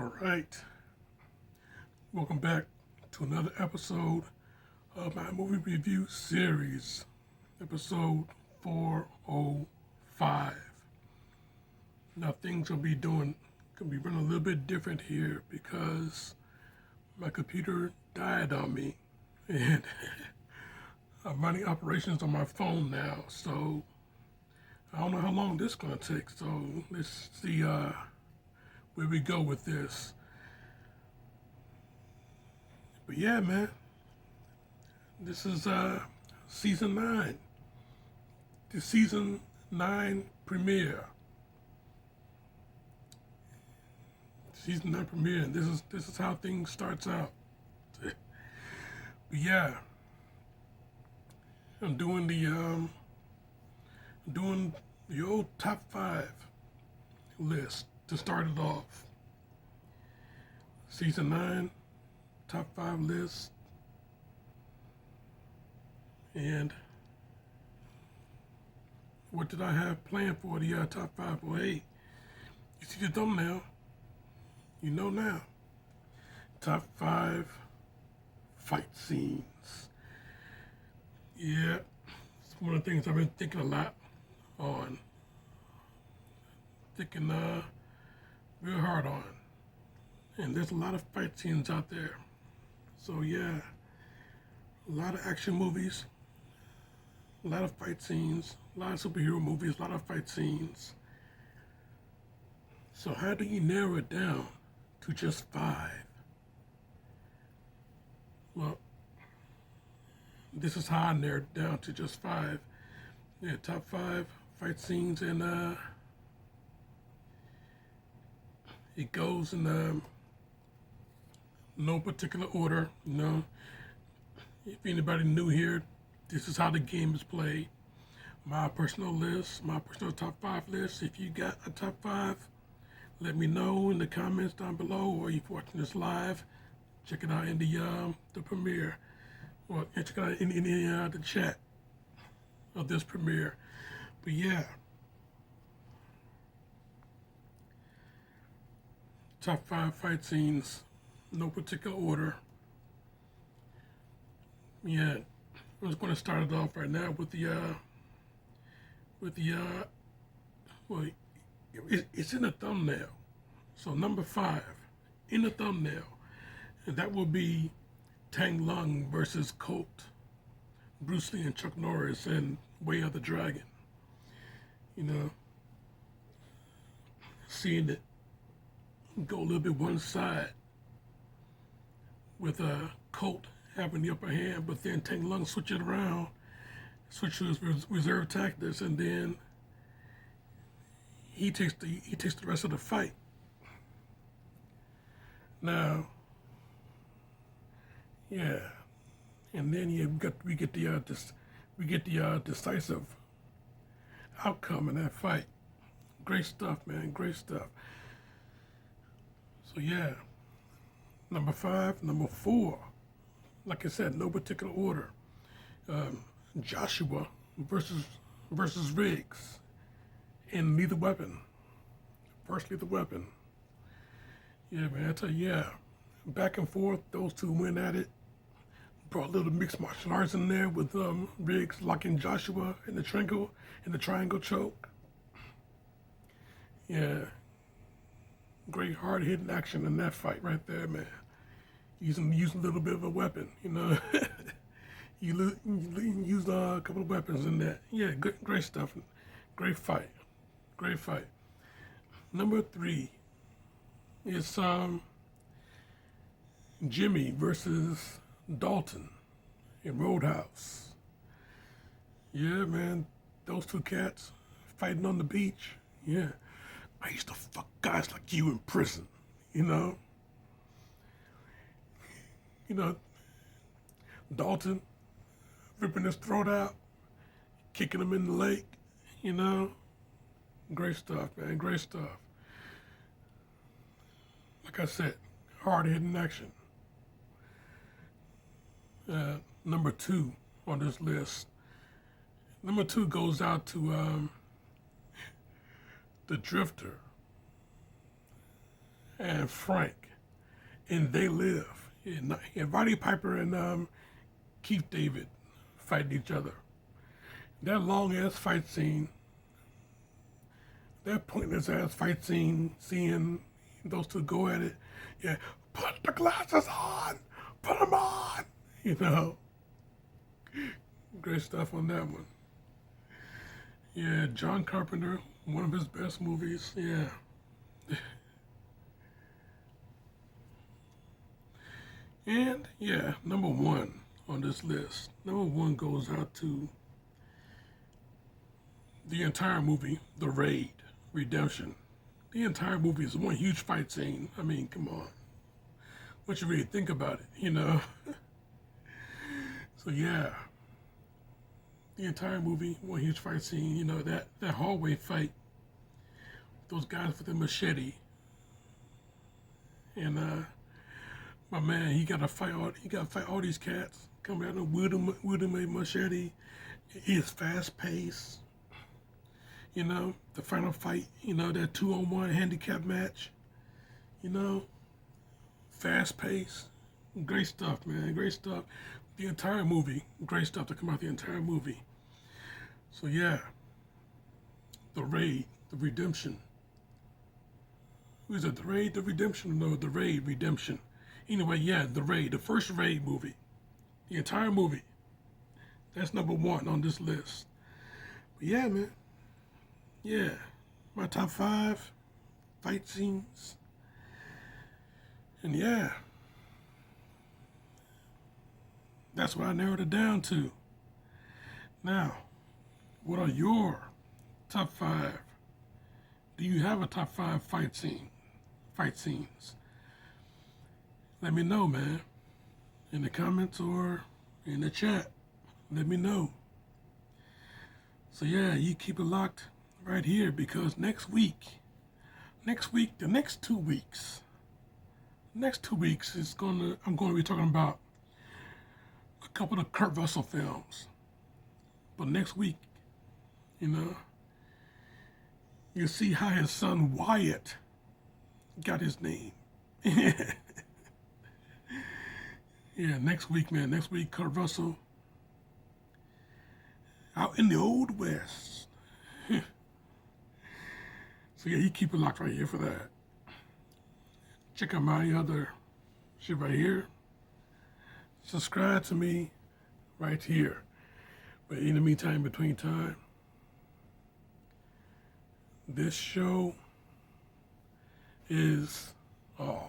All right. Welcome back to another episode of my movie review series, episode 405. Now, things will be running a little bit different here because my computer died on me and I'm running operations on my phone now. So, I don't know how long this is going to take. So, let's see where we go with this. But yeah, man, this is season 9, the season 9 premiere. Season 9 premiere, and this is how things starts out. But yeah, I'm doing the old top 5 list to start it off. Season 9 top 5 list, and what did I have planned for the top 5? Well, hey, you see the thumbnail, you know now. Top 5 fight scenes. Yeah, it's one of the things I've been thinking a lot on. Thinking real hard on. And there's a lot of fight scenes out there. So yeah, a lot of action movies, a lot of fight scenes, a lot of superhero movies, a lot of fight scenes. So how do you narrow it down to just 5? Well, this is how I narrowed it down to just 5. Yeah, top 5 fight scenes, and it goes in no particular order. If anybody new here, this is how the game is played. My personal list, my personal top 5 list. If you got a top 5, let me know in the comments down below, or if you're watching this live, check it out in the premiere, or check it out in the chat of this premiere. But yeah, top 5 fight scenes, no particular order. Yeah, I'm just going to start it off right now with well, it's in the thumbnail. So number 5 in the thumbnail, and that will be Tang Lung versus Colt, Bruce Lee and Chuck Norris and Way of the Dragon. Seeing it go a little bit one side with Colt having the upper hand, but then Tang Lung switch it around, switch to his reserve tactics, and then he takes the rest of the fight. Now, yeah, and then we get the decisive outcome in that fight. Great stuff, man. Great stuff. So yeah, number 5, number 4. Like I said, no particular order. Joshua versus Riggs in Lethal Weapon. First Lethal Weapon. Yeah, man, I tell you, yeah. Back and forth, those two went at it. Brought a little mixed martial arts in there with Riggs locking Joshua in the triangle choke. Yeah. Great hard hitting action in that fight right there, man. Using a little bit of a weapon, You used a couple of weapons in that. Yeah, great stuff. Great fight. Great fight. Number 3 is Jimmy versus Dalton in Roadhouse. Yeah, man, those two cats fighting on the beach. Yeah, I used to fuck guys like you in prison. You know, Dalton ripping his throat out, kicking him in the leg. Great stuff, man. Great stuff. Like I said, hard hitting action. Number 2 on this list. Number 2 goes out to the Drifter and Frank, and They Live. And Roddy Piper and Keith David fighting each other. That long ass fight scene, that pointless ass fight scene, seeing those two go at it. Yeah, put the glasses on, put them on. You know, great stuff on that one. Yeah, John Carpenter, one of his best movies. Yeah. And yeah, number one on this list. Number one goes out to the entire movie, The Raid, Redemption. The entire movie is one huge fight scene. I mean, come on. Once you really think about it, you know. So yeah, the entire movie, one huge fight scene. You know, that hallway fight, those guys with the machete, and my man, he got to fight all these cats. Come out and with him a machete. It's fast paced. You know, the final fight. You know, that 2-on-1 handicap match. You know, fast paced. Great stuff, man. Great stuff. The entire movie, great stuff to come out the entire movie. So yeah, The Raid, The Redemption. Was it The Raid, The Redemption? No, The Raid, Redemption. Anyway, yeah, The Raid, the first Raid movie. The entire movie. That's number one on this list. But yeah, man. Yeah, my top 5 fight scenes. And yeah, that's what I narrowed it down to. Now, what are your top 5? Do you have a top 5 fight scenes? Let me know, man. In the comments or in the chat. Let me know. So yeah, you keep it locked right here because next week, the next 2 weeks, I'm going to be talking about a couple of Kurt Russell films. But next week, you know, you'll see how his son Wyatt got his name. Yeah, next week, man. Next week, Kurt Russell out in the Old West. So yeah, you keep it locked right here for that. Check out my other shit right here. Subscribe to me right here. But in the meantime, between time, this show is all.